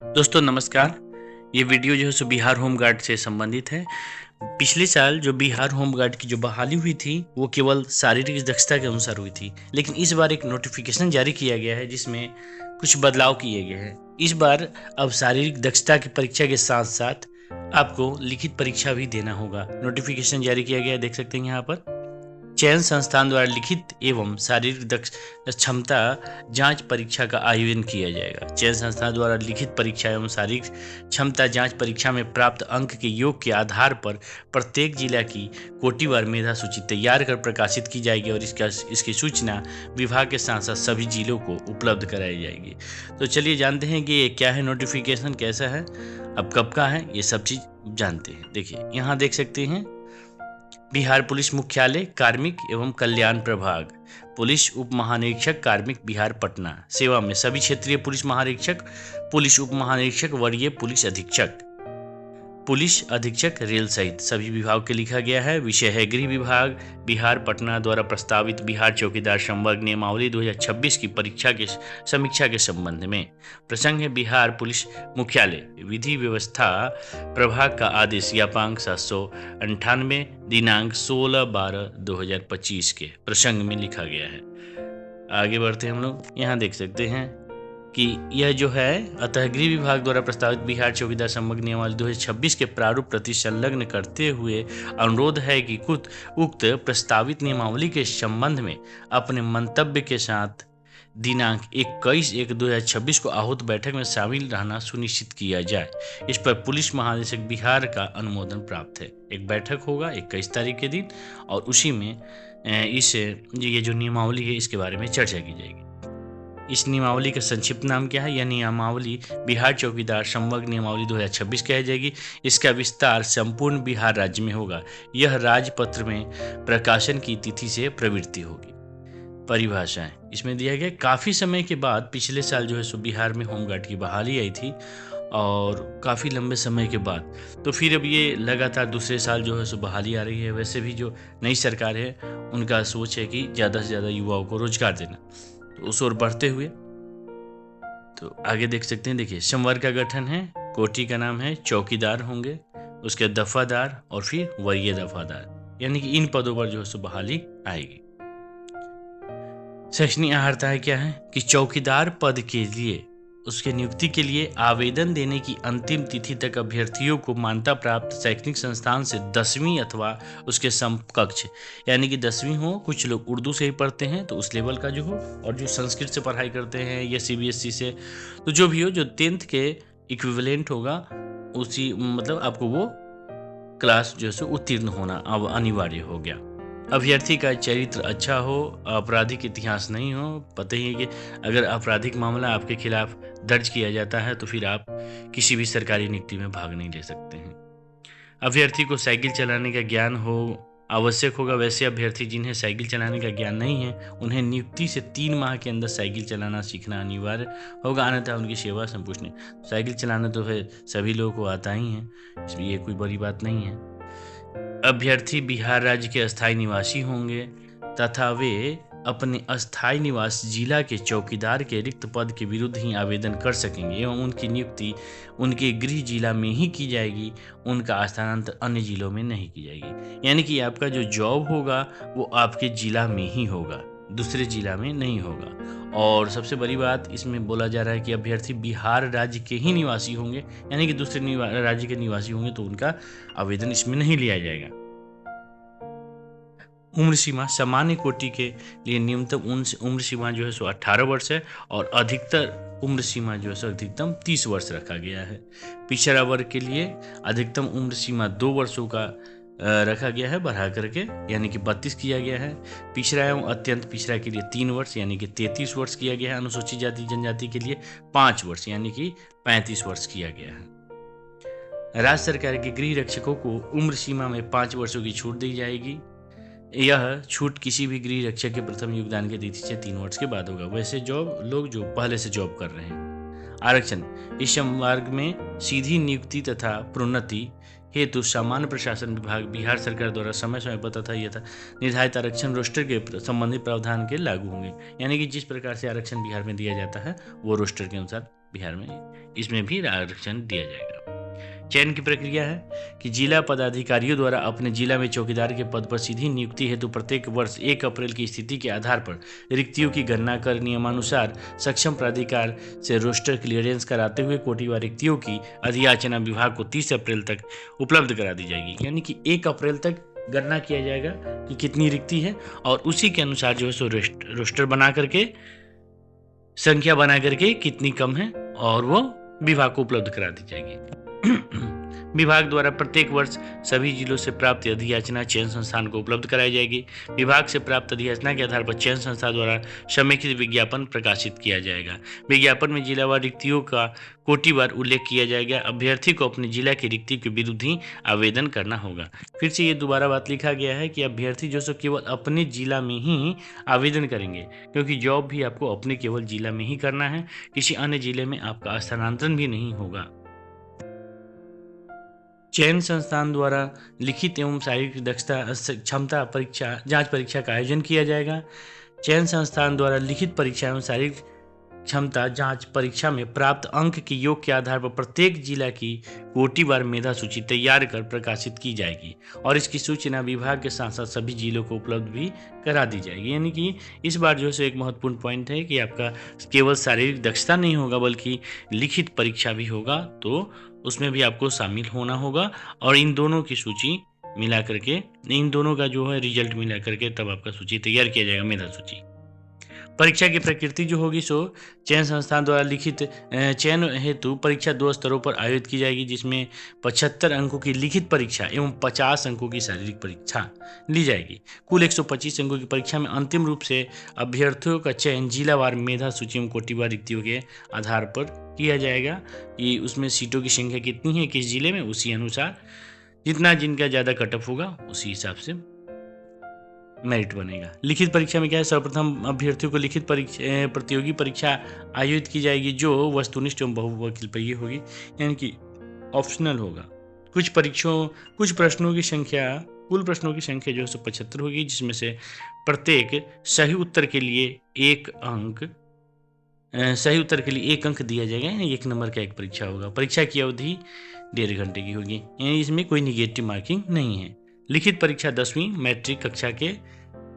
दोस्तों नमस्कार। ये वीडियो जो है सो बिहार होम गार्ड से संबंधित है। पिछले साल जो बिहार होम गार्ड की जो बहाली हुई थी वो केवल शारीरिक दक्षता के अनुसार हुई थी, लेकिन इस बार एक नोटिफिकेशन जारी किया गया है जिसमें कुछ बदलाव किए गए हैं। इस बार अब शारीरिक दक्षता की परीक्षा के साथ साथ आपको लिखित परीक्षा भी देना होगा। नोटिफिकेशन जारी किया गया है, देख सकते हैं यहाँ पर। चयन संस्थान द्वारा लिखित एवं शारीरिक दक्ष क्षमता जांच परीक्षा का आयोजन किया जाएगा। चयन संस्थान द्वारा लिखित परीक्षा एवं शारीरिक क्षमता जांच परीक्षा में प्राप्त अंक के योग के आधार पर प्रत्येक जिला की कोटिवार मेधा सूची तैयार कर प्रकाशित की जाएगी और इसकी सूचना विभाग के साथ साथ सभी जिलों को उपलब्ध कराई जाएगी। तो चलिए जानते हैं कि ये क्या है, नोटिफिकेशन कैसा है, अब कब का है, ये सब चीज़ जानते हैं। देखिए यहाँ देख सकते हैं, बिहार पुलिस मुख्यालय कार्मिक एवं कल्याण प्रभाग, पुलिस उप महानिरीक्षक कार्मिक बिहार पटना, सेवा में सभी क्षेत्रीय पुलिस महानिरीक्षक, पुलिस उप महानिरीक्षक, वरीय पुलिस अधीक्षक रेल सहित सभी विभाग के लिखा गया है। विषय है गृह विभाग बिहार पटना द्वारा प्रस्तावित बिहार चौकीदार संवर्ग नियमावली 2026 की परीक्षा के समीक्षा के संबंध में। प्रसंग है बिहार पुलिस मुख्यालय विधि व्यवस्था प्रभाग का आदेश यापांक 798 दिनांक 16/12/2025 के प्रसंग में लिखा गया है। आगे बढ़ते हैं हम लोग, यहाँ देख सकते हैं कि यह जो है अतः गृह विभाग द्वारा प्रस्तावित बिहार चौकीदार संवर्ग नियमावली 2026 के प्रारूप प्रति संलग्न करते हुए अनुरोध है कि उक्त प्रस्तावित नियमावली के संबंध में अपने मंतव्य के साथ दिनांक 21/1/2026 को आहूत बैठक में शामिल रहना सुनिश्चित किया जाए। इस पर पुलिस महानिदेशक बिहार का अनुमोदन प्राप्त है। एक बैठक होगा 21 तारीख के दिन और उसी में ये जो नियमावली है इसके बारे में चर्चा की जाएगी। इस नियमावली का संक्षिप्त नाम क्या है? यह नियमावली बिहार चौकीदार संवर्ग नियमावली 2026 कही जाएगी। इसका विस्तार संपूर्ण बिहार राज्य में होगा। यह राजपत्र में प्रकाशन की तिथि से प्रवृत्ति होगी। परिभाषाएं इसमें दिया गया, काफ़ी समय के बाद पिछले साल जो है सो बिहार में होमगार्ड की बहाली आई थी और काफ़ी लंबे समय के बाद, तो फिर अब ये लगातार दूसरे साल जो है सो बहाली आ रही है। वैसे भी जो नई सरकार है उनका सोच है कि ज़्यादा से ज़्यादा युवाओं को रोजगार देना, तो उस ओर बढ़ते हुए तो आगे देख सकते हैं। देखिए संवर्ग का गठन है, कोटि का नाम है चौकीदार होंगे, उसके दफादार और फिर वरीय दफादार, यानी कि इन पदों पर जो है सो बहाली आएगी। शैक्षणिक अर्हता क्या है कि चौकीदार पद के लिए उसके नियुक्ति के लिए आवेदन देने की अंतिम तिथि तक अभ्यर्थियों को मान्यता प्राप्त शैक्षणिक संस्थान से 10वीं अथवा उसके समकक्ष, यानी कि 10वीं हो, कुछ लोग उर्दू से ही पढ़ते हैं तो उस लेवल का जो हो, और जो संस्कृत से पढ़ाई करते हैं या CBSE से, तो जो भी हो, जो 10th के इक्विवेलेंट होगा उसी मतलब आपको वो क्लास जो है उत्तीर्ण होना अब अनिवार्य हो गया। अभ्यर्थी का चरित्र अच्छा हो, आपराधिक इतिहास नहीं हो। पता ही है कि अगर आपराधिक मामला आपके खिलाफ दर्ज किया जाता है तो फिर आप किसी भी सरकारी नियुक्ति में भाग नहीं ले सकते हैं। अभ्यर्थी को साइकिल चलाने का ज्ञान हो आवश्यक होगा। वैसे अभ्यर्थी जिन्हें साइकिल चलाने का ज्ञान नहीं है उन्हें नियुक्ति से 3 माह के अंदर साइकिल चलाना सीखना अनिवार्य होगा, अन्यथा उनकी सेवा संपुष्ट नहीं। साइकिल चलाना तो फिर सभी लोगों को आता ही है, इसलिए ये कोई बड़ी बात नहीं है। अभ्यर्थी बिहार राज्य के अस्थायी निवासी होंगे तथा वे अपने अस्थायी निवास जिला के चौकीदार के रिक्त पद के विरुद्ध ही आवेदन कर सकेंगे एवं उनकी नियुक्ति उनके गृह जिला में ही की जाएगी। उनका स्थानांतरण अन्य जिलों में नहीं की जाएगी, यानी कि आपका जो जॉब होगा वो आपके जिला में ही होगा, दूसरे जिला में नहीं होगा। और सबसे बड़ी बात इसमें बोला जा रहा है कि अभ्यर्थी बिहार राज्य के ही निवासी होंगे, यानी कि दूसरे राज्य के निवासी होंगे तो उनका आवेदन इसमें नहीं लिया जाएगा। उम्र सीमा सामान्य कोटि के लिए न्यूनतम उम्र सीमा जो है सो 18 वर्ष है और अधिकतर उम्र सीमा जो है सो अधिकतम 30 वर्ष रखा गया है। पिछड़ा वर्ग के लिए अधिकतम उम्र सीमा 2 वर्षों का रखा गया है बढ़ा करके, यानी कि 32 किया गया है। पिछड़ा एवं अत्यंत पिछड़ा के लिए 3 वर्ष यानी कि 33 वर्ष किया गया है। अनुसूचित जाति जनजाति के लिए 5 वर्ष यानी कि 35 वर्ष किया गया है। राज्य सरकार के गृह रक्षकों को उम्र सीमा में 5 वर्षों की छूट दी जाएगी। यह छूट किसी भी गृह रक्षक के प्रथम योगदान की तिथि से 3 वर्ष के बाद होगा। वैसे लोग जो पहले से जॉब कर रहे हैं। आरक्षण इस संवर्ग में सीधी नियुक्ति तथा प्रोन्नति हेतु सामान्य प्रशासन विभाग बिहार सरकार द्वारा समय समय पर तथा यथा निर्धारित आरक्षण रोस्टर के संबंधित प्रावधान के लागू होंगे, यानी कि जिस प्रकार से आरक्षण बिहार में दिया जाता है वो रोस्टर के अनुसार बिहार में इसमें भी आरक्षण दिया जाएगा। चयन की प्रक्रिया है कि जिला पदाधिकारियों द्वारा अपने जिला में चौकीदार के पद पर सीधी नियुक्ति हेतु प्रत्येक वर्ष 1 अप्रैल की स्थिति के आधार पर रिक्तियों की गणना कर नियमानुसार सक्षम प्राधिकार से रोस्टर क्लियरेंस कराते हुए कोटिवार रिक्तियों की अधियाचना विभाग को 30 अप्रैल तक उपलब्ध करा दी जाएगी। यानी कि 1 अप्रैल तक गणना किया जाएगा कि कितनी रिक्ति है और उसी के अनुसार जो है सो रोस्टर बना करके, संख्या बना करके कितनी कम है और वो विभाग को उपलब्ध करा दी जाएगी। विभाग द्वारा प्रत्येक वर्ष सभी जिलों से प्राप्त अधियाचना चयन संस्थान को उपलब्ध कराई जाएगी। विभाग से प्राप्त अधियाचना के आधार पर चयन संस्था द्वारा समेकित विज्ञापन प्रकाशित किया जाएगा। विज्ञापन में जिलावार रिक्तियों का कोटिवार उल्लेख किया जाएगा। अभ्यर्थी को अपने जिला की रिक्ति के विरुद्ध ही आवेदन करना होगा। फिर से ये दोबारा बात लिखा गया है कि अभ्यर्थी जो सो केवल अपने जिला में ही आवेदन करेंगे, क्योंकि जॉब भी आपको अपने केवल जिला में ही करना है, किसी अन्य जिले में आपका स्थानांतरण भी नहीं होगा। चयन संस्थान द्वारा लिखित एवं शारीरिक दक्षता क्षमता परीक्षा जांच परीक्षा का आयोजन किया जाएगा। चयन संस्थान द्वारा लिखित परीक्षा एवं शारीरिक क्षमता जांच परीक्षा में प्राप्त अंक के योग के आधार पर प्रत्येक जिला की कोटिवार मेधा सूची तैयार कर प्रकाशित की जाएगी और इसकी सूचना विभाग के साथ साथ सभी जिलों को उपलब्ध भी करा दी जाएगी। यानी कि इस बार जो है एक महत्वपूर्ण पॉइंट है कि आपका केवल शारीरिक दक्षता नहीं होगा बल्कि लिखित परीक्षा भी होगा, तो उसमें भी आपको शामिल होना होगा और इन दोनों की सूची मिला करके, इन दोनों का जो है रिजल्ट मिला करके तब आपका सूची तैयार किया जाएगा, मेधा सूची। परीक्षा की प्रकृति जो होगी सो चयन संस्थान द्वारा लिखित चयन हेतु परीक्षा 2 स्तरों पर आयोजित की जाएगी, जिसमें 75 अंकों की लिखित परीक्षा एवं 50 अंकों की शारीरिक परीक्षा ली जाएगी। कुल 125 अंकों की परीक्षा में अंतिम रूप से अभ्यर्थियों का चयन जिलावार मेधा सूची एवं कोटिवार रिक्तियों के आधार पर किया जाएगा कि उसमें सीटों की संख्या कितनी है किस जिले में, उसी अनुसार जितना जिनका ज़्यादा कटअप होगा उसी हिसाब से मेरिट बनेगा। लिखित परीक्षा में क्या है, सर्वप्रथम अभ्यर्थियों को लिखित प्रतियोगी परीक्षा आयोजित की जाएगी जो वस्तुनिष्ठ एवं बहुविकल्पीय होगी, यानी कि ऑप्शनल होगा। कुछ प्रश्नों की संख्या, कुल प्रश्नों की संख्या जो है 75 होगी, जिसमें से प्रत्येक सही उत्तर के लिए एक अंक दिया जाएगा, यानी 1 नंबर का एक परीक्षा होगा। परीक्षा की अवधि 1.5 घंटे की होगी, यानी इसमें कोई निगेटिव मार्किंग नहीं है। लिखित परीक्षा 10वीं मैट्रिक कक्षा के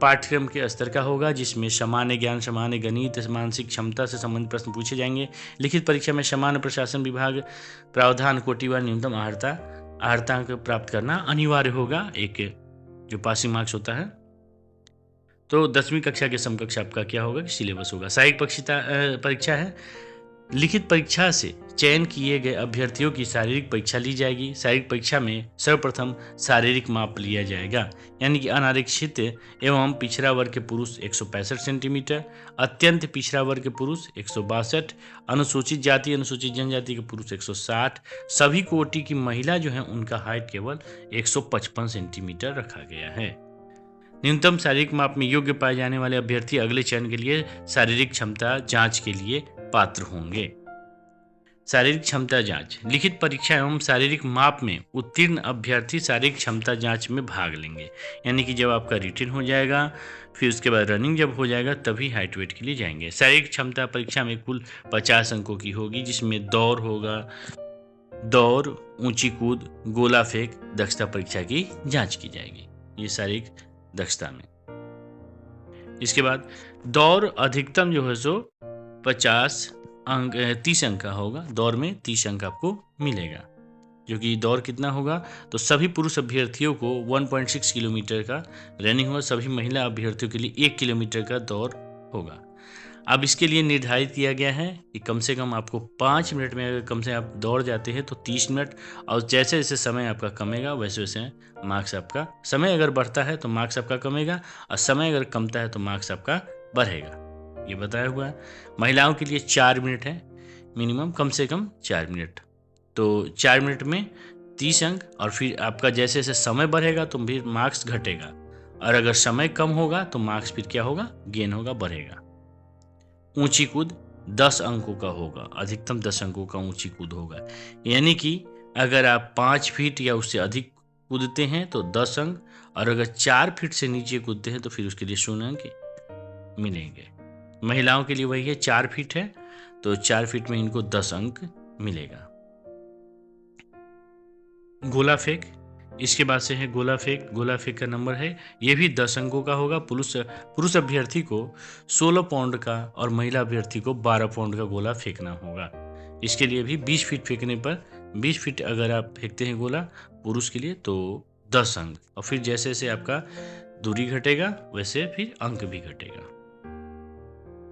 पाठ्यक्रम के स्तर का होगा, जिसमें सामान्य ज्ञान, सामान्य गणित, मानसिक क्षमता से संबंधित प्रश्न पूछे जाएंगे। लिखित परीक्षा में सामान्य प्रशासन विभाग प्रावधान कोटिवार न्यूनतम अर्हता अंक प्राप्त करना अनिवार्य होगा, एक जो पासिंग मार्क्स होता है। तो 10वीं कक्षा के समकक्ष आपका क्या होगा कि सिलेबस होगा। सहायक परीक्षा है। लिखित परीक्षा से चयन किए गए अभ्यर्थियों की शारीरिक परीक्षा ली जाएगी। शारीरिक परीक्षा में सर्वप्रथम शारीरिक माप लिया जाएगा, यानी कि अनारक्षित एवं पिछड़ा वर्ग के पुरुष 165 सेंटीमीटर, अत्यंत पिछड़ा वर्ग के पुरुष 162, अनुसूचित जाति अनुसूचित जनजाति के पुरुष 160, सभी कोटि की महिला जो है उनका हाइट केवल 155 सेंटीमीटर रखा गया है। न्यूनतम शारीरिक माप में योग्य पाए जाने वाले अभ्यर्थी अगले चयन के लिए शारीरिक क्षमता जांच के लिए पात्र होंगे। शारीरिक क्षमता जांच। लिखित परीक्षा एवं शारीरिक माप में उत्तीर्ण अभ्यर्थी शारीरिक क्षमता जांच में भाग लेंगे, यानी कि जब आपका रिटन हो जाएगा फिर उसके बाद रनिंग जब हो जाएगा तभी हाइट वेट के लिए जाएंगे। शारीरिक क्षमता परीक्षा में कुल 50 अंकों की होगी, जिसमें दौड़ होगा, दौड़, ऊंची कूद, गोला फेंक, दक्षता परीक्षा की जांच की जाएगी, ये शारीरिक दक्षता में। इसके बाद दौड़ अधिकतम जो है सो 30 अंक का होगा। दौड़ में 30 अंक आपको मिलेगा, जो कि दौड़ कितना होगा तो सभी पुरुष अभ्यर्थियों को 1.6 किलोमीटर का रनिंग होगा, सभी महिला अभ्यर्थियों के लिए 1 किलोमीटर का दौड़ होगा। अब इसके लिए निर्धारित किया गया है कि कम से कम आपको 5 मिनट में अगर कम से आप दौड़ जाते हैं तो 30 मिनट, और जैसे जैसे समय आपका कमेगा वैसे वैसे मार्क्स आपका, समय अगर बढ़ता है तो मार्क्स आपका कमेगा और समय अगर कमता है तो मार्क्स आपका बढ़ेगा, ये बताया हुआ है। महिलाओं के लिए 4 मिनट है मिनिमम, कम से कम 4 मिनट, तो 4 मिनट में 30 अंक, और फिर आपका जैसे जैसे समय बढ़ेगा तो फिर मार्क्स घटेगा, और अगर समय कम होगा तो मार्क्स फिर क्या होगा, गेन होगा, बढ़ेगा। ऊंची कूद 10 अंकों का होगा, अधिकतम 10 अंकों का ऊंची कूद होगा, यानी कि अगर आप 5 फीट या उससे अधिक कूदते हैं तो 10 अंक, और अगर 4 फीट से नीचे कूदते हैं तो फिर उसके लिए 0 अंक मिलेंगे। महिलाओं के लिए वही है, 4 फीट है तो 4 फीट में इनको 10 अंक मिलेगा। गोला फेंक, इसके बाद से है गोला फेंक। गोला फेंक का नंबर है, ये भी 10 अंकों का होगा। पुरुष अभ्यर्थी को 16 पाउंड का और महिला अभ्यर्थी को 12 पाउंड का गोला फेंकना होगा। इसके लिए भी 20 फीट फेंकने पर, 20 फीट अगर आप फेंकते हैं गोला पुरुष के लिए तो 10 अंक, और फिर जैसे जैसे आपका दूरी घटेगा वैसे फिर अंक भी घटेगा।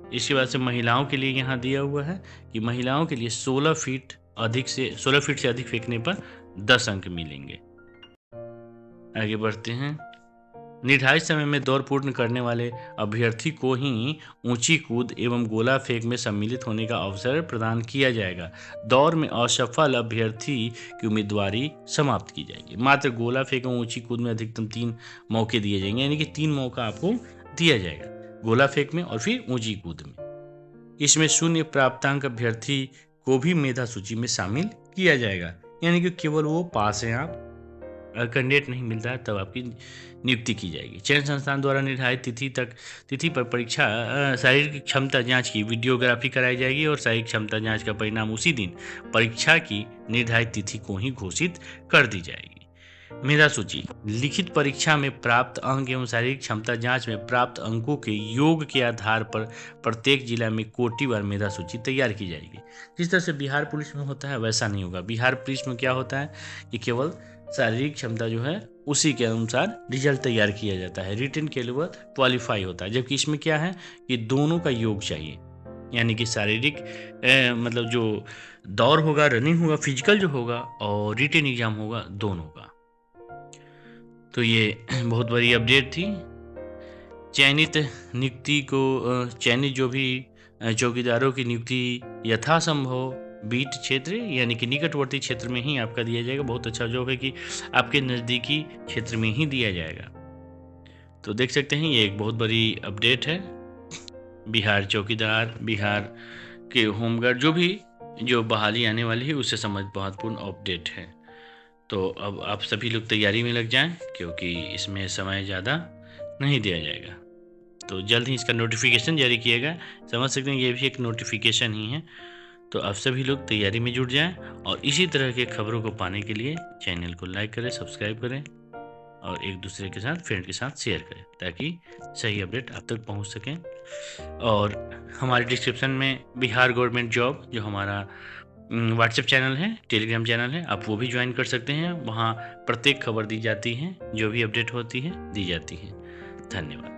इसके बाद से महिलाओं के लिए यहाँ दिया हुआ है कि महिलाओं के लिए 16 फीट से अधिक फेंकने पर 10 अंक मिलेंगे। आगे बढ़ते हैं। निर्धारित समय में दौड़ पूर्ण करने वाले अभ्यर्थी को ही ऊंची कूद एवं गोला फेंक में सम्मिलित होने का अवसर प्रदान किया जाएगा। दौड़ में असफल अभ्यर्थी की उम्मीदवारी समाप्त की जाएगी। मात्र गोला फेंक और ऊंची कूद में अधिकतम 3 मौके दिए जाएंगे, यानी कि 3 मौका आपको दिया जाएगा, गोला फेंक में और फिर ऊंची कूद में। इसमें 0 प्राप्तांक अभ्यर्थी को भी मेधा सूची में शामिल किया जाएगा, यानी कि केवल वो पास हैं आप, कैंडिडेट नहीं मिलता है तब आपकी नियुक्ति की जाएगी। चयन संस्थान द्वारा निर्धारित तिथि पर परीक्षा शारीरिक क्षमता जांच की वीडियोग्राफी कराई जाएगी और शारीरिक क्षमता जांच का परिणाम उसी दिन परीक्षा की निर्धारित तिथि को ही घोषित कर दी जाएगी। मेधा सूची, लिखित परीक्षा में प्राप्त अंक एवं शारीरिक क्षमता जांच में प्राप्त अंकों के योग के आधार पर प्रत्येक जिला में कोटिवार मेधा सूची तैयार की जाएगी। जिस तरह से बिहार पुलिस में होता है वैसा नहीं होगा। बिहार पुलिस में क्या होता है कि केवल शारीरिक क्षमता जो है उसी के अनुसार रिजल्ट तैयार किया जाता है, रिटन के लिए वह क्वालिफाई होता है। जबकि इसमें क्या है कि दोनों का योग चाहिए, यानी कि शारीरिक मतलब जो दौड़ होगा, रनिंग होगा, फिजिकल जो होगा और रिटन एग्जाम होगा, दोनों का। तो ये बहुत बड़ी अपडेट थी। चयनित जो भी चौकीदारों की नियुक्ति यथासंभव बीट क्षेत्र यानी कि निकटवर्ती क्षेत्र में ही आपका दिया जाएगा। बहुत अच्छा जॉब है कि आपके नज़दीकी क्षेत्र में ही दिया जाएगा। तो देख सकते हैं ये एक बहुत बड़ी अपडेट है। बिहार चौकीदार, बिहार के होमगार्ड जो बहाली आने वाली है उससे संबंधित महत्वपूर्ण अपडेट है। तो अब आप सभी लोग तैयारी में लग जाएं, क्योंकि इसमें समय ज़्यादा नहीं दिया जाएगा। तो जल्द ही इसका नोटिफिकेशन जारी किएगा। समझ सकते हैं ये भी एक नोटिफिकेशन ही है। तो आप सभी लोग तैयारी में जुट जाएं और इसी तरह के खबरों को पाने के लिए चैनल को लाइक करें, सब्सक्राइब करें और एक दूसरे के साथ, फ्रेंड के साथ शेयर करें ताकि सही अपडेट आप तक पहुंच सकें। और हमारे डिस्क्रिप्शन में बिहार गवर्नमेंट जॉब जो हमारा व्हाट्सएप चैनल है, टेलीग्राम चैनल है, आप वो भी ज्वाइन कर सकते हैं। वहाँ प्रत्येक खबर दी जाती है, जो भी अपडेट होती है दी जाती है। धन्यवाद।